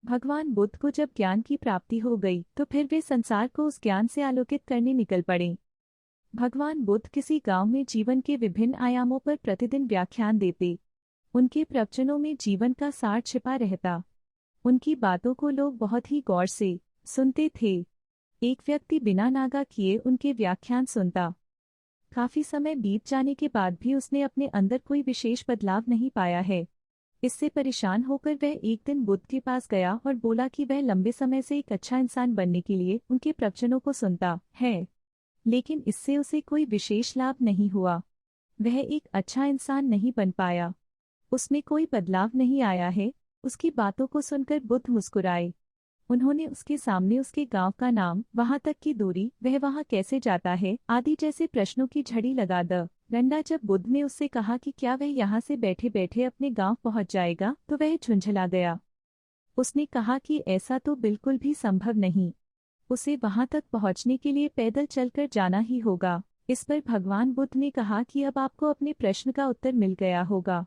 भगवान बुद्ध को जब ज्ञान की प्राप्ति हो गई तो फिर वे संसार को उस ज्ञान से आलोकित करने निकल पड़े। भगवान बुद्ध किसी गांव में जीवन के विभिन्न आयामों पर प्रतिदिन व्याख्यान देते। उनके प्रवचनों में जीवन का सार छिपा रहता। उनकी बातों को लोग बहुत ही गौर से सुनते थे। एक व्यक्ति बिना नागा किए उनके व्याख्यान सुनता। काफी समय बीत जाने के बाद भी उसने अपने अंदर कोई विशेष बदलाव नहीं पाया है। इससे परेशान होकर वह एक दिन बुद्ध के पास गया और बोला कि वह लंबे समय से एक अच्छा इंसान बनने के लिए उनके प्रवचनों को सुनता है, लेकिन इससे उसे कोई विशेष लाभ नहीं हुआ। वह एक अच्छा इंसान नहीं बन पाया। उसमें कोई बदलाव नहीं आया है। उसकी बातों को सुनकर बुद्ध मुस्कुराए। उन्होंने उसके सामने उसके गांव का नाम, वहां तक की दूरी, वह वहां कैसे जाता है आदि जैसे प्रश्नों की झड़ी लगा द रंडा। जब बुद्ध ने उससे कहा कि क्या वह यहाँ से बैठे बैठे अपने गांव पहुंच जाएगा तो वह झुंझला गया। उसने कहा कि ऐसा तो बिल्कुल भी संभव नहीं। उसे वहां तक पहुंचने के लिए पैदल चलकर जाना ही होगा। इस पर भगवान बुद्ध ने कहा कि अब आपको अपने प्रश्न का उत्तर मिल गया होगा।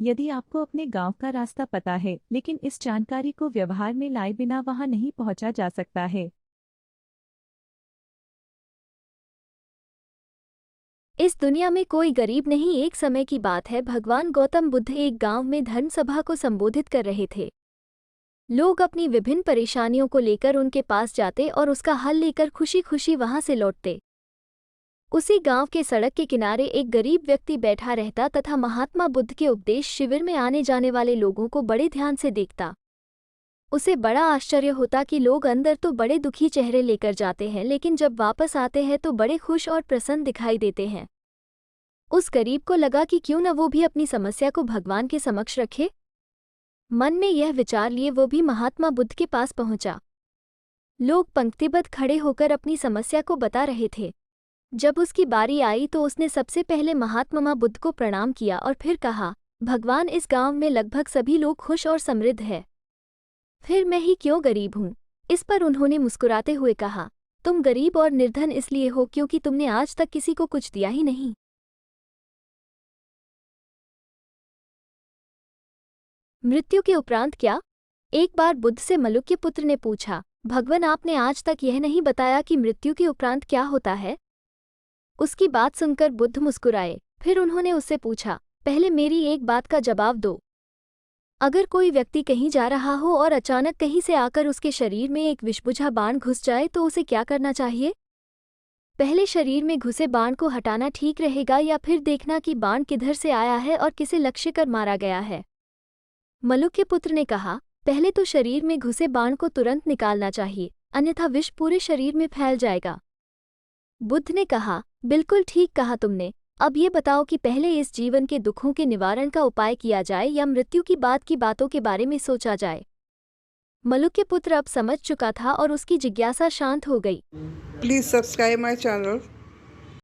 यदि आपको अपने गांव का रास्ता पता है, लेकिन इस जानकारी को व्यवहार में लाए बिना वहां नहीं पहुंचा जा सकता है। इस दुनिया में कोई गरीब नहीं। एक समय की बात है, भगवान गौतम बुद्ध एक गांव में धर्म सभा को संबोधित कर रहे थे। लोग अपनी विभिन्न परेशानियों को लेकर उनके पास जाते और उसका हल लेकर खुशी खुशी वहां से लौटते। उसी गांव के सड़क के किनारे एक गरीब व्यक्ति बैठा रहता तथा महात्मा बुद्ध के उपदेश शिविर में आने जाने वाले लोगों को बड़े ध्यान से देखता। उसे बड़ा आश्चर्य होता कि लोग अंदर तो बड़े दुखी चेहरे लेकर जाते हैं, लेकिन जब वापस आते हैं तो बड़े खुश और प्रसन्न दिखाई देते हैं। उस गरीब को लगा कि क्यों न वो भी अपनी समस्या को भगवान के समक्ष रखे। मन में यह विचार लिए वो भी महात्मा बुद्ध के पास पहुंचा। लोग पंक्तिबद्ध खड़े होकर अपनी समस्या को बता रहे थे। जब उसकी बारी आई तो उसने सबसे पहले महात्मा बुद्ध को प्रणाम किया और फिर कहा, भगवान, इस गांव में लगभग सभी लोग खुश और समृद्ध हैं, फिर मैं ही क्यों गरीब हूँ। इस पर उन्होंने मुस्कुराते हुए कहा, तुम गरीब और निर्धन इसलिए हो क्योंकि तुमने आज तक किसी को कुछ दिया ही नहीं। मृत्यु के उपरांत क्या? एक बार बुद्ध से मलुक्य पुत्र ने पूछा, भगवान, आपने आज तक यह नहीं बताया कि मृत्यु के उपरांत क्या होता है। उसकी बात सुनकर बुद्ध मुस्कुराए। फिर उन्होंने उससे पूछा, पहले मेरी एक बात का जवाब दो। अगर कोई व्यक्ति कहीं जा रहा हो और अचानक कहीं से आकर उसके शरीर में एक विषबुझा बाण घुस जाए तो उसे क्या करना चाहिए? पहले शरीर में घुसे बाण को हटाना ठीक रहेगा या फिर देखना कि बाण किधर से आया है और किसे लक्ष्य कर मारा गया है? मलुक्य पुत्र ने कहा, पहले तो शरीर में घुसे बाण को तुरंत निकालना चाहिए, अन्यथा विष पूरे शरीर में फैल जाएगा। बुद्ध ने कहा, बिल्कुल ठीक कहा तुमने। अब ये बताओ कि पहले इस जीवन के दुखों के निवारण का उपाय किया जाए या मृत्यु की बाद की बातों के बारे में सोचा जाए। मलुक्य पुत्र अब समझ चुका था और उसकी जिज्ञासा शांत हो गई। Please subscribe my channel.